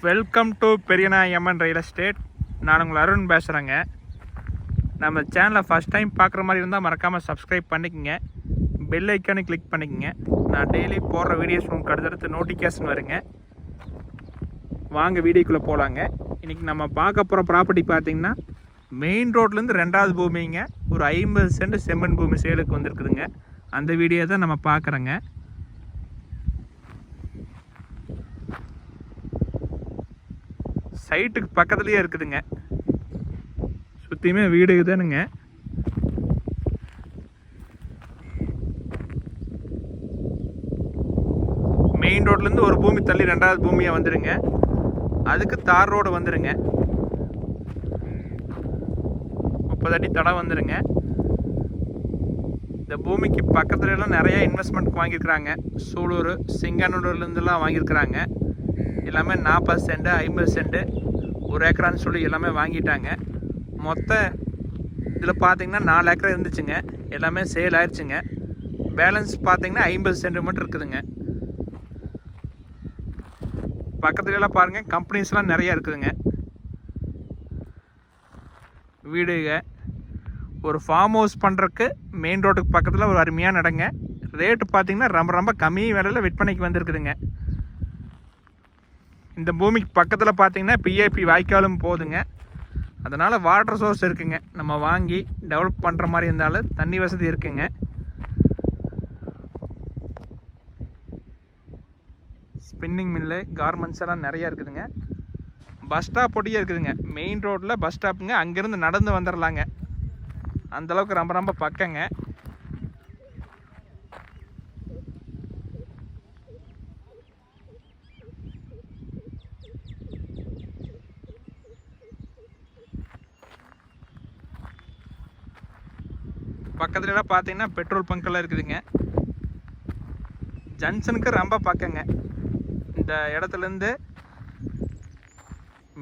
Welcome to Periyanayamman real estate. நான் உங்கள் அருண் பேசுகிறேங்க. நம்ம சேனலை ஃபஸ்ட் டைம் பார்க்குற மாதிரி இருந்தால் மறக்காமல் சப்ஸ்கிரைப் பண்ணிக்கோங்க. பெல் ஐக்கானு கிளிக் பண்ணிக்கோங்க. நான் டெய்லி போடுற வீடியோஸ் உங்களுக்கு அடுத்தடுத்து நோட்டிஃபிகேஷன் வருங்க. வாங்க வீடியோக்குள்ளே போகலாங்க. இன்றைக்கி நம்ம பார்க்க போகிற ப்ராப்பர்ட்டி பார்த்திங்கன்னா மெயின் ரோட்லேருந்து 2வது பூமிங்க. ஒரு 50 சென்ட் செம்மண் பூமி சேலுக்கு வந்துருக்குதுங்க. அந்த வீடியோ தான் நம்ம பார்க்குறோங்க. சைட்டுக்கு பக்கத்துலேயே இருக்குதுங்க. சுற்றியுமே வீடு தானுங்க. மெயின் ரோட்லேருந்து ஒரு பூமி தள்ளி 2வது பூமியாக வந்துடுங்க. அதுக்கு தார் ரோடு வந்துடுங்க. 30 அடி தடம் வந்துடுங்க. இந்த பூமிக்கு பக்கத்துலலாம் நிறைய இன்வெஸ்ட்மெண்ட் வாங்கியிருக்கிறாங்க. சூலூர், சிங்கனூர்லேருந்துலாம் வாங்கியிருக்கிறாங்க. எல்லாமே 40 சென்ட், 50 சென்ட், 1 ஏக்கரான்னு சொல்லி எல்லாமே வாங்கிட்டாங்க. மொத்த இதில் பார்த்தீங்கன்னா 4 ஏக்கர் இருந்துச்சுங்க. எல்லாமே சேல் ஆயிடுச்சுங்க. பேலன்ஸ் பார்த்தீங்கன்னா 50 சென்ட் மட்டும் இருக்குதுங்க. பக்கத்துலலாம் பாருங்கள், கம்பெனிஸ்லாம் நிறையா இருக்குதுங்க. வீடுங்க ஒரு ஃபார்ம் ஹவுஸ் பண்ணுறதுக்கு மெயின் ரோட்டுக்கு பக்கத்தில் ஒரு அருமையான இடங்க. ரேட்டு பார்த்தீங்கன்னா ரொம்ப ரொம்ப கம்மி விலையில் விற்பனைக்கு வந்துருக்குதுங்க. இந்த பூமிக்கு பக்கத்தில் பார்த்தீங்கன்னா பிஏபி வாய்க்காலும் போகுதுங்க. அதனால் வாட்டர் சோர்ஸ் இருக்குங்க. நம்ம வாங்கி டெவலப் பண்ணுற மாதிரி இருந்தாலும் தண்ணி வசதி இருக்குங்க. ஸ்பின்னிங் மில்லு, கார்மெண்ட்ஸ் எல்லாம் நிறையா இருக்குதுங்க. பஸ் ஸ்டாப் ஒட்டியே இருக்குதுங்க. மெயின் ரோட்டில் பஸ் ஸ்டாப்புங்க. அங்கேருந்து நடந்து வந்துடலாங்க. அந்தளவுக்கு ரொம்ப ரொம்ப பக்கங்க. பக்கத்துலலாம் பார்த்தீங்கன்னா பெட்ரோல் பங்க்கெல்லாம் இருக்குதுங்க. ஜங்ஷனுக்கு ரொம்ப பக்கங்க. இந்த இடத்துலேருந்து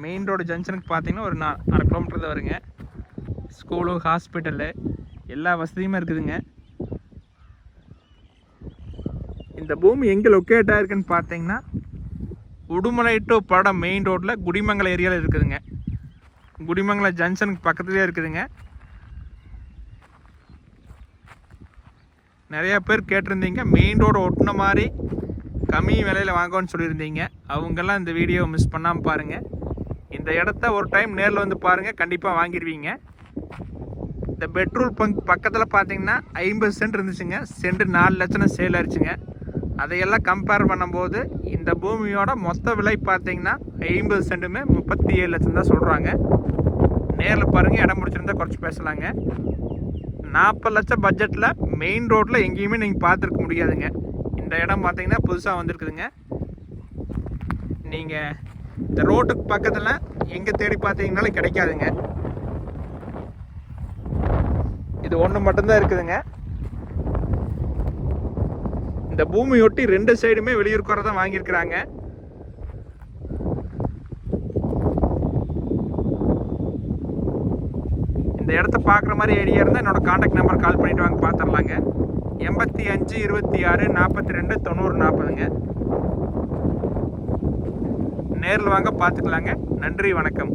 மெயின் ரோடு ஜங்ஷனுக்கு பார்த்தீங்கன்னா ஒரு 4 கிலோமீட்டர் தான் வருங்க. ஸ்கூலு, ஹாஸ்பிட்டலு எல்லா வசதியுமே இருக்குதுங்க. இந்த பூமி எங்கே லொக்கேட் ஆகிருக்குன்னு பார்த்தீங்கன்னா உடுமலை டு படம் மெயின் ரோட்டில் குடிமங்கலம் ஏரியாவில் இருக்குதுங்க. குடிமங்கலம் ஜங்ஷனுக்கு பக்கத்துலேயே இருக்குதுங்க. நிறையா பேர் கேட்டிருந்தீங்க, மெயின் ரோடு ஒட்டின மாதிரி கம்மி விலையில் வாங்கன்னு சொல்லியிருந்தீங்க. அவங்கெல்லாம் இந்த வீடியோவை மிஸ் பண்ணாமல் பாருங்கள். இந்த இடத்த ஒரு டைம் நேரில் வந்து பாருங்கள், கண்டிப்பாக வாங்கிடுவீங்க. இந்த பெட்ரோல் பங்க் பக்கத்தில் பார்த்தீங்கன்னா 50 சென்ட் இருந்துச்சுங்க. சென்ட் 4 லட்சம் சேல் ஆயிடுச்சுங்க. அதையெல்லாம் கம்பேர் பண்ணும்போது இந்த பூமியோட மொத்த விலை பார்த்தீங்கன்னா 50 சென்ட்டுமே 37 லட்சம் தான் சொல்கிறாங்க. நேரில் பாருங்கள், இடம் முடிச்சிருந்தா குறைச்சி பேசலாங்க. 40 லட்சம் பட்ஜெட்டில் மெயின் ரோட்டில் எங்கேயுமே நீங்கள் பார்த்துருக்க முடியாதுங்க. இந்த இடம் பார்த்தீங்கன்னா புதுசாக வந்திருக்குதுங்க. நீங்கள் இந்த ரோட்டுக்கு பக்கத்தில் எங்கே தேடி பார்த்தீங்கன்னாலும் கிடைக்காதுங்க. இது ஒன்று மட்டும்தான் இருக்குதுங்க. இந்த பூமியொட்டி 2 சைடுமே வெளியூர்க்குற தான் வாங்கியிருக்கிறாங்க. இந்த இடத்த பார்க்குற மாதிரி ஐடியா இருந்தால் என்னோடய காண்டாக்ட் நம்பர் கால் பண்ணிவிட்டு வாங்க, பார்த்துடலாங்க. 85 26 42 90 40ங்க. நேரில் வாங்க, பார்த்துக்கலாங்க. நன்றி, வணக்கம்.